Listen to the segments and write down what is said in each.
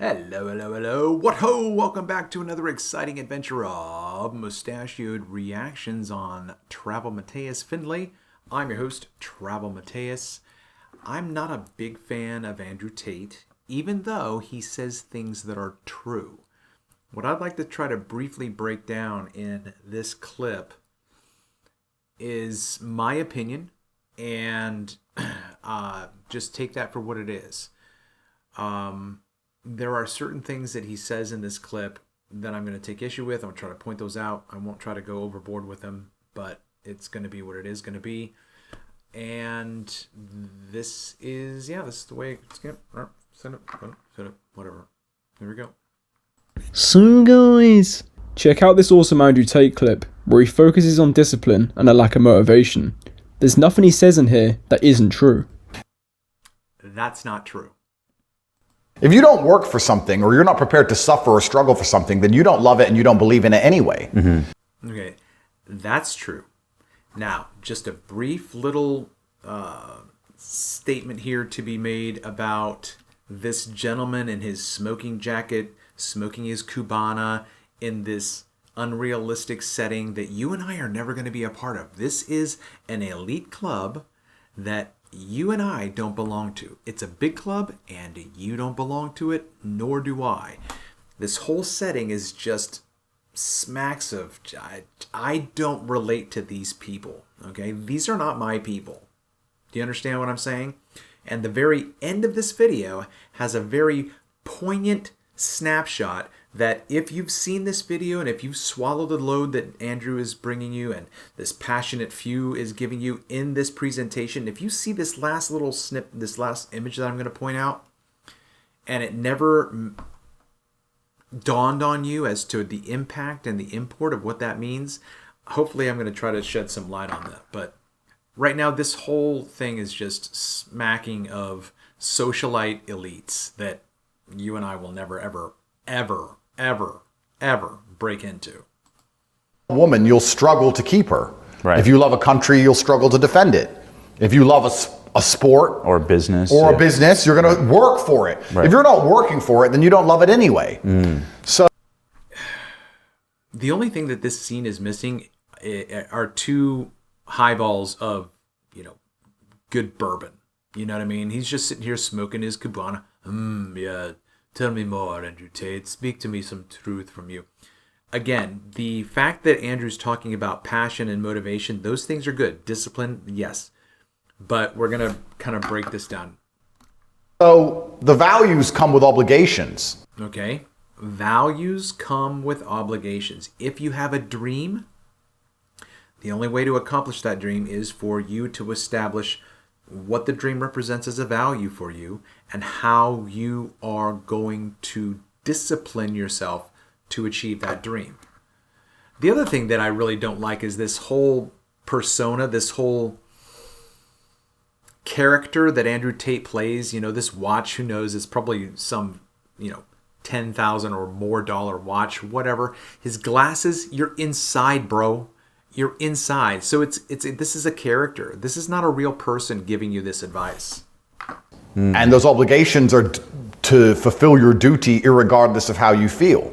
Hello, hello, hello. What ho! Welcome back to another exciting adventure of mustachioed reactions on Travel Mateus Findlay. I'm your host, Travel Mateus. I'm not a big fan of Andrew Tate, even though he says things that are true. What I'd like to try to briefly break down in this clip is my opinion, and just take that for what it is. There are certain things that he says in this clip that I'm going to take issue with. I'm going to try to point those out. I won't try to go overboard with them, but it's going to be what it is going to be. And this is the way it's going to set up, whatever. There we go. So guys, check out this awesome Andrew Tate clip where he focuses on discipline and a lack of motivation. There's nothing he says in here that isn't true. That's not true. If you don't work for something, or you're not prepared to suffer or struggle for something, then you don't love it and you don't believe in it anyway. Mm-hmm. Okay, that's true. Now, just a brief little statement here to be made about this gentleman in his smoking jacket, smoking his Cubana in this unrealistic setting that you and I are never going to be a part of. This is an elite club that you and I don't belong to. It's a big club and you don't belong to it, nor do I. This whole setting is just smacks of, I don't relate to these people, okay? These are not my people. Do you understand what I'm saying? And the very end of this video has a very poignant snapshot that if you've seen this video and if you've swallowed the load that Andrew is bringing you and this passionate few is giving you in this presentation, if you see this last little snip, this last image that I'm going to point out, and it never dawned on you as to the impact and the import of what that means, hopefully I'm going to try to shed some light on that. But right now, this whole thing is just smacking of socialite elites that you and I will never, ever break into. Woman, you'll struggle to keep her. Right. If you love a country, you'll struggle to defend it. If you love a sport or a business, a business, you're going to work for it. Right. If you're not working for it, then you don't love it anyway. So the only thing that this scene is missing are two highballs of, good bourbon. You know what I mean? He's just sitting here smoking his Cubana. Yeah. Tell me more, Andrew Tate. Speak to me some truth from you. Again, the fact that Andrew's talking about passion and motivation, those things are good. Discipline, yes. But we're going to kind of break this down. So the values come with obligations. Okay? Values come with obligations. If you have a dream, the only way to accomplish that dream is for you to establish what the dream represents as a value for you and how you are going to discipline yourself to achieve that dream. The other thing that I really don't like is this whole persona, this whole character that Andrew Tate plays. This watch, who knows, it's probably some, $10,000 or more dollar watch, whatever. His glasses, you're inside, bro. You're inside. So this is a character. This is not a real person giving you this advice. And those obligations are to fulfill your duty irregardless of how you feel.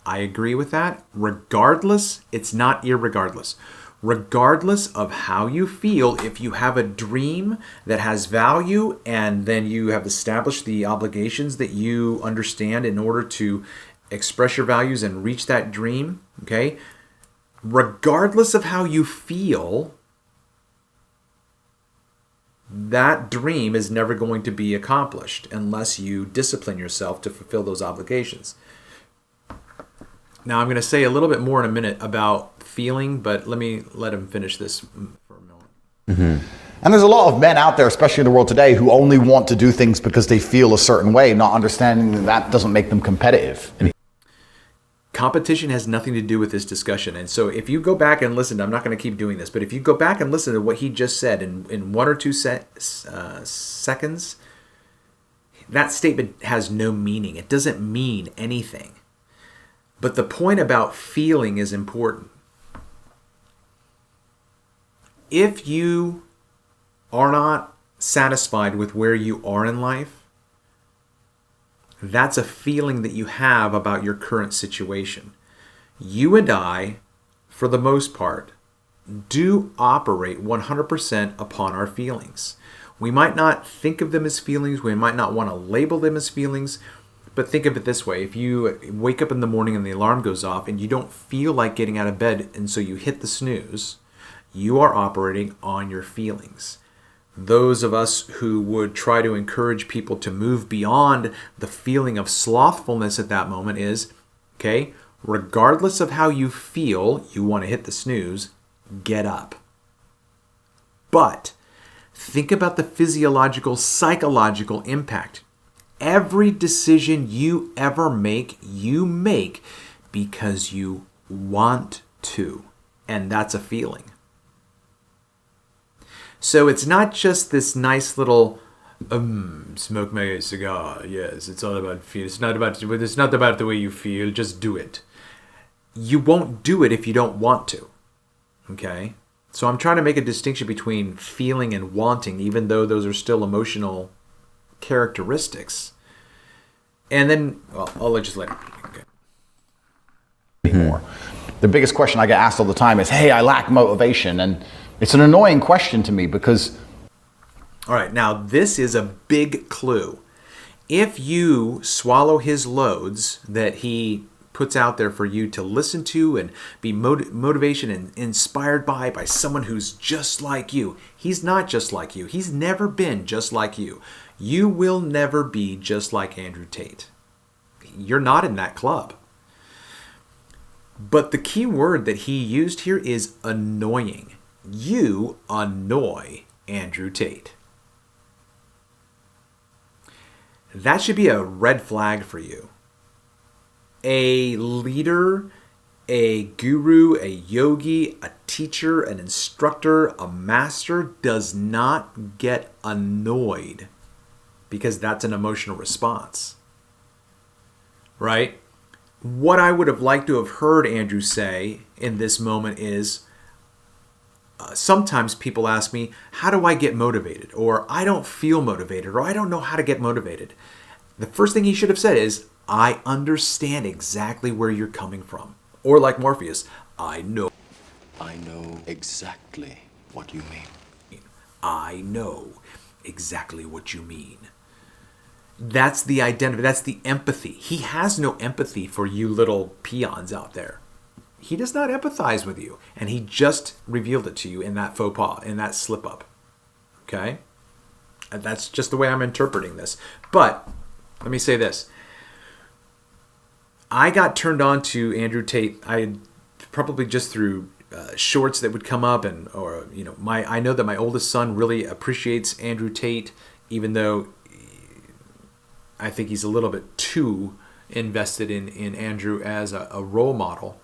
I agree with that. Regardless, it's not irregardless. Regardless of how you feel, if you have a dream that has value and then you have established the obligations that you understand in order to express your values and reach that dream, okay? Regardless of how you feel, that dream is never going to be accomplished unless you discipline yourself to fulfill those obligations. Now, I'm going to say a little bit more in a minute about feeling, but let him finish this for a moment. Mm-hmm. And there's a lot of men out there, especially in the world today, who only want to do things because they feel a certain way, not understanding that doesn't make them competitive. Competition has nothing to do with this discussion. And so if you go back and listen, I'm not going to keep doing this, but if you go back and listen to what he just said in 1 or 2 seconds, that statement has no meaning. It doesn't mean anything. But the point about feeling is important. If you are not satisfied with where you are in life, That's a feeling that you have about your current situation. You and I, for the most part, do operate 100% upon our feelings. We might not think of them as feelings, we might not want to label them as feelings, but think of it this way. If you wake up in the morning and the alarm goes off and you don't feel like getting out of bed and so you hit the snooze, you are operating on your feelings. Those of us who would try to encourage people to move beyond the feeling of slothfulness at that moment is, okay, regardless of how you feel, you want to hit the snooze, get up. But think about the physiological, psychological impact. Every decision you ever make, you make because you want to. And that's a feeling. So it's not just this nice little smoke my cigar. Yes, it's all about feel. It's not about the way you feel. Just do it. You won't do it if you don't want to. Okay? So I'm trying to make a distinction between feeling and wanting, even though those are still emotional characteristics. And then, well, I'll just let it. Okay. Anymore. The biggest question I get asked all the time is, hey, I lack motivation. And it's an annoying question to me because... All right, now this is a big clue. If you swallow his loads that he puts out there for you to listen to and be motivation and inspired by someone who's just like you, he's not just like you. He's never been just like you. You will never be just like Andrew Tate. You're not in that club. But the key word that he used here is annoying. You annoy Andrew Tate. That should be a red flag for you. A leader, a guru, a yogi, a teacher, an instructor, a master does not get annoyed because that's an emotional response. Right? What I would have liked to have heard Andrew say in this moment is, sometimes people ask me, how do I get motivated? Or I don't feel motivated, or I don't know how to get motivated. The first thing he should have said is, I understand exactly where you're coming from. Or like Morpheus, I know exactly what you mean. I know exactly what you mean. That's the identity. That's the empathy. He has no empathy for you little peons out there. He does not empathize with you. And he just revealed it to you in that faux pas, in that slip up. Okay? And that's just the way I'm interpreting this. But let me say this. I got turned on to Andrew Tate. Probably just through shorts that would come up, I know that my oldest son really appreciates Andrew Tate, even though I think he's a little bit too invested in Andrew as a role model.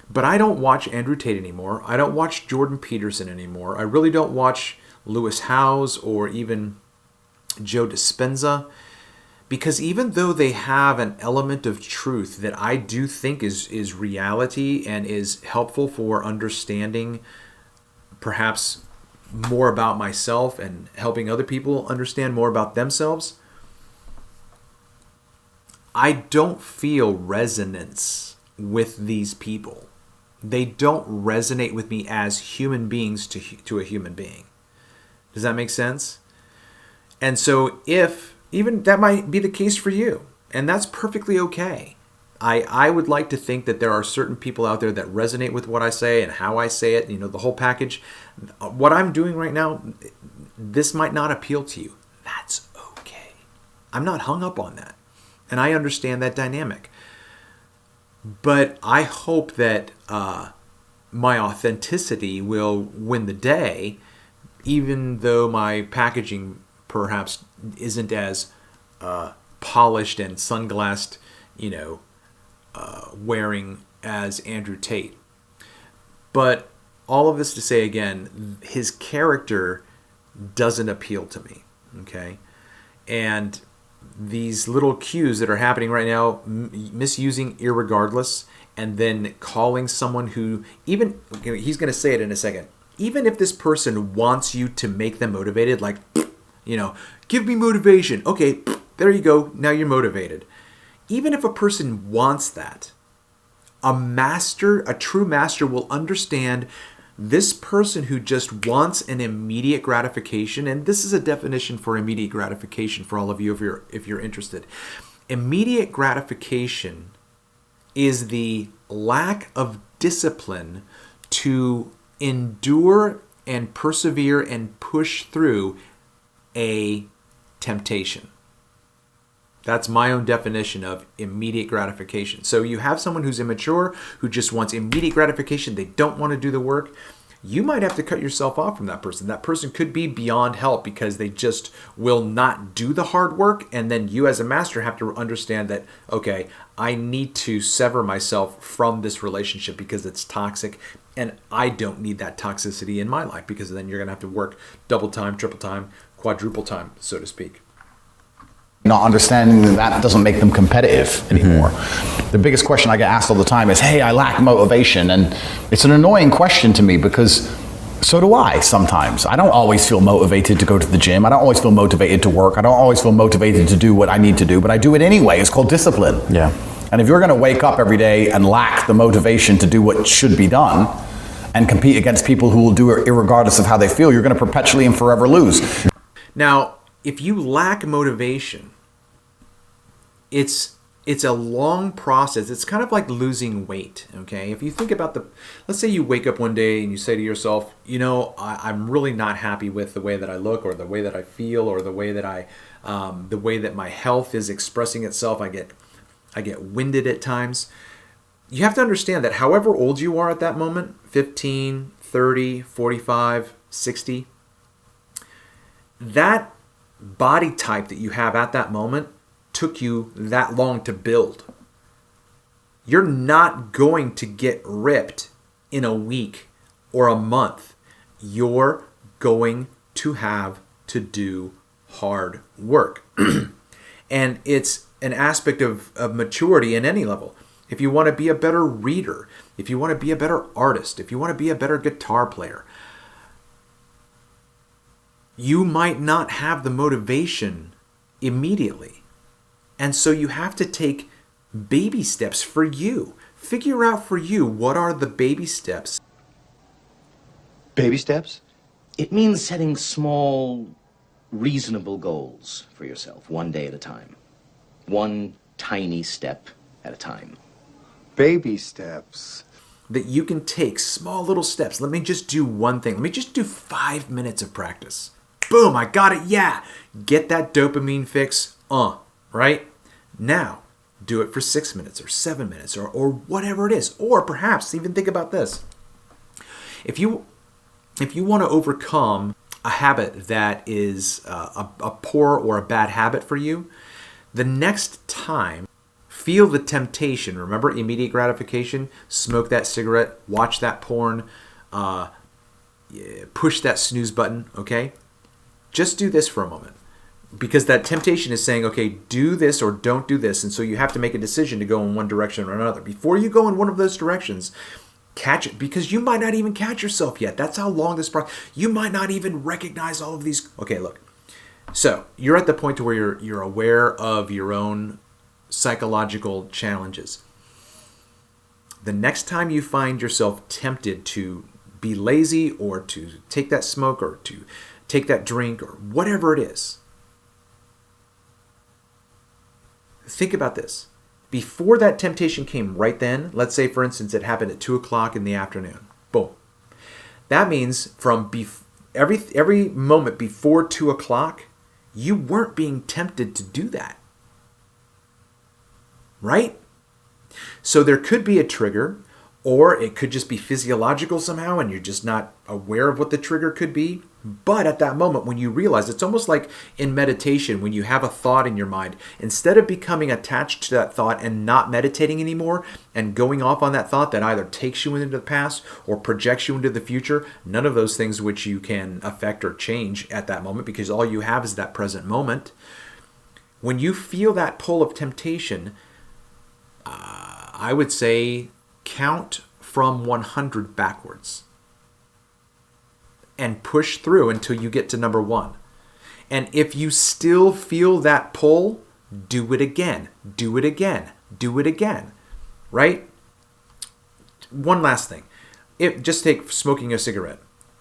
But I don't watch Andrew Tate anymore. I don't watch Jordan Peterson anymore. I really don't watch Lewis Howes or even Joe Dispenza. Because even though they have an element of truth that I do think is reality and is helpful for understanding perhaps more about myself and helping other people understand more about themselves, I don't feel resonance with these people. They don't resonate with me as human beings to a human being. Does that make sense? And so even that might be the case for you, and that's perfectly okay. I would like to think that there are certain people out there that resonate with what I say and how I say it, the whole package. What I'm doing right now, this might not appeal to you. That's okay. I'm not hung up on that, and I understand that dynamic. But I hope that my authenticity will win the day, even though my packaging perhaps isn't as polished and sunglassed, wearing as Andrew Tate. But all of this to say again, his character doesn't appeal to me, okay? And these little cues that are happening right now, misusing irregardless, and then calling someone who, even, he's going to say it in a second, even if this person wants you to make them motivated, like, give me motivation. Okay, There you go. Now you're motivated. Even if a person wants that, a true master will understand this person who just wants an immediate gratification, and this is a definition for immediate gratification for all of you if you're interested. Immediate gratification is the lack of discipline to endure and persevere and push through a temptation. That's my own definition of immediate gratification. So you have someone who's immature, who just wants immediate gratification. They don't want to do the work. You might have to cut yourself off from that person. That person could be beyond help because they just will not do the hard work. And then you as a master have to understand that, okay, I need to sever myself from this relationship because it's toxic. And I don't need that toxicity in my life, because then you're going to have to work double time, triple time, quadruple time, so to speak. Not understanding that doesn't make them competitive anymore. The biggest question I get asked all the time is, hey, I lack motivation. And it's an annoying question to me because so do I sometimes. I don't always feel motivated to go to the gym. I don't always feel motivated to work. I don't always feel motivated to do what I need to do, but I do it anyway. It's called discipline. Yeah. And if you're going to wake up every day and lack the motivation to do what should be done and compete against people who will do it irregardless of how they feel, you're going to perpetually and forever lose. Now, if you lack motivation, it's a long process. It's kind of like losing weight, okay? If you think about let's say you wake up one day and you say to yourself, you know, I'm really not happy with the way that I look, or the way that I feel, or the way that my health is expressing itself. I get winded at times. You have to understand that however old you are at that moment, 15, 30, 45, 60, that body type that you have at that moment took you that long to build. You're not going to get ripped in a week or a month. You're going to have to do hard work. And it's an aspect of maturity in any level. If you want to be a better reader, if you want to be a better artist, if you want to be a better guitar player, you might not have the motivation immediately. And so you have to take baby steps for you. Figure out for you, what are the baby steps? Baby steps? It means setting small, reasonable goals for yourself, one day at a time. One tiny step at a time. Baby steps. That you can take small little steps. Let me just do one thing. Let me just do 5 minutes of practice. Boom, I got it, yeah. Get that dopamine fix, right? Now, do it for 6 minutes or 7 minutes or whatever it is. Or perhaps even think about this. If you want to overcome a habit that is a poor or a bad habit for you, the next time, feel the temptation. Remember immediate gratification? Smoke that cigarette, watch that porn, push that snooze button, okay? Just do this for a moment. Because that temptation is saying, okay, do this or don't do this. And so you have to make a decision to go in one direction or another. Before you go in one of those directions, catch it. Because you might not even catch yourself yet. That's how long this process. You might not even recognize all of these. Okay, look. So you're at the point to where you're aware of your own psychological challenges. The next time you find yourself tempted to be lazy or to take that smoke or to take that drink or whatever it is, think about this. Before that temptation came right then, let's say, for instance, it happened at 2 o'clock in the afternoon. Boom. That means from every moment before 2 o'clock, you weren't being tempted to do that. Right? So there could be a trigger, or it could just be physiological somehow and you're just not aware of what the trigger could be. But at that moment, when you realize, it's almost like in meditation, when you have a thought in your mind, instead of becoming attached to that thought and not meditating anymore and going off on that thought that either takes you into the past or projects you into the future, none of those things which you can affect or change at that moment, because all you have is that present moment. When you feel that pull of temptation, I would say count from 100 backwards and push through until you get to number 1. And if you still feel that pull, do it again, do it again, do it again, right? One last thing. Just take smoking a cigarette.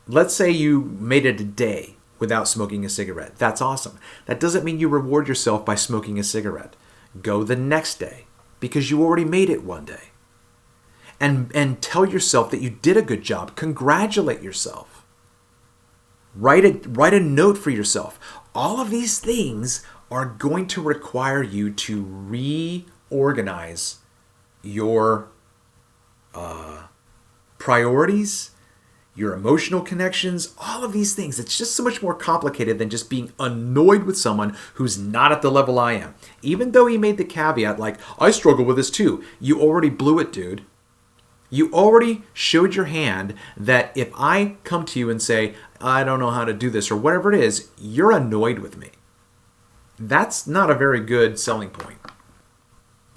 Let's say you made it a day without smoking a cigarette. That's awesome. That doesn't mean you reward yourself by smoking a cigarette. Go the next day because you already made it one day. And tell yourself that you did a good job. Congratulate yourself. Write a note for yourself. All of these things are going to require you to reorganize your priorities, your emotional connections, all of these things. It's just so much more complicated than just being annoyed with someone who's not at the level I am. Even though he made the caveat, like, I struggle with this too. You already blew it, dude. You already showed your hand that if I come to you and say, I don't know how to do this or whatever it is, you're annoyed with me. That's not a very good selling point.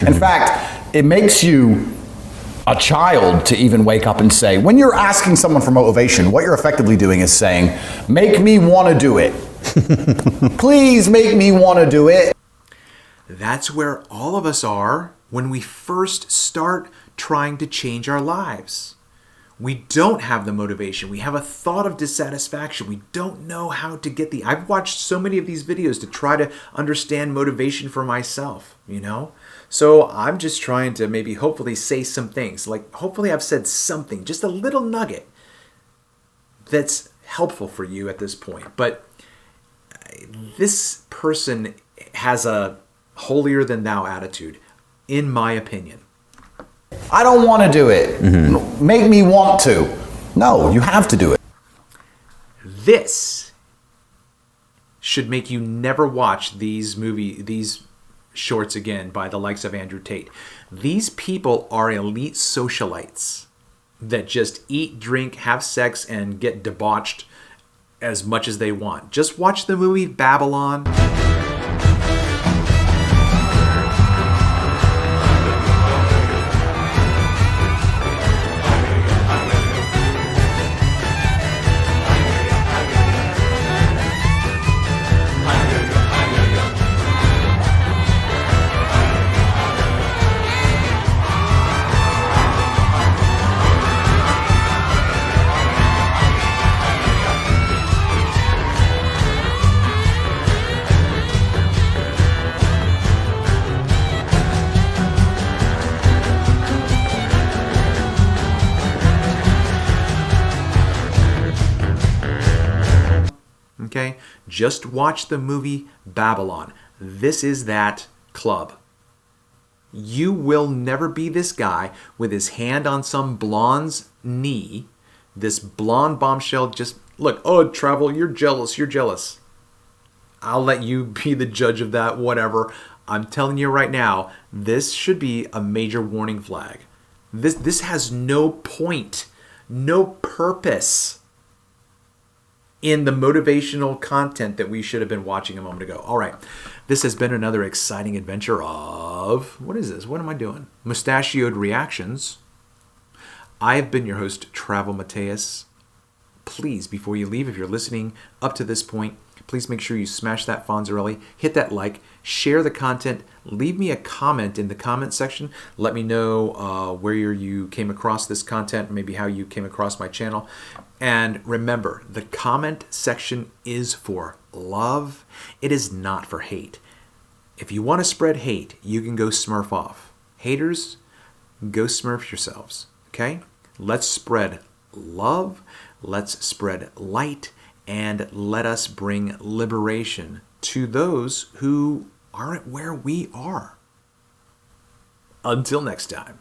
In fact, it makes you a child to even wake up and say, when you're asking someone for motivation, what you're effectively doing is saying, make me want to do it. Please make me want to do it. That's where all of us are when we first start trying to change our lives. We don't have the motivation. We have a thought of dissatisfaction. We don't know how to get I've watched so many of these videos to try to understand motivation for myself, you know? So I'm just trying to maybe hopefully say some things. Like, hopefully I've said something, just a little nugget that's helpful for you at this point. But this person has a holier than thou attitude, in my opinion. I don't want to do it. Mm-hmm. Make me want to. No, you have to do it. This should make you never watch these shorts again by the likes of Andrew Tate. These people are elite socialites that just eat, drink, have sex, and get debauched as much as they want. Just watch the movie Babylon. Okay? Just watch the movie Babylon. This is that club. You will never be this guy with his hand on some blonde's knee. This blonde bombshell just, look, oh, Trav-El, you're jealous. I'll let you be the judge of that, whatever. I'm telling you right now, this should be a major warning flag. This has no point, no purpose in the motivational content that we should have been watching a moment ago. All right, this has been another exciting adventure of, what is this? What am I doing? Mustachioed Reactions. I have been your host, Trav-El Mateus. Please, before you leave, if you're listening up to this point, please make sure you smash that Fonzarelli, hit that like, share the content, leave me a comment in the comment section. Let me know where you came across this content, maybe how you came across my channel. And remember, the comment section is for love. It is not for hate. If you want to spread hate, you can go smurf off. Haters, go smurf yourselves. Okay? Let's spread love. Let's spread light. And let us bring liberation to those who aren't where we are. Until next time.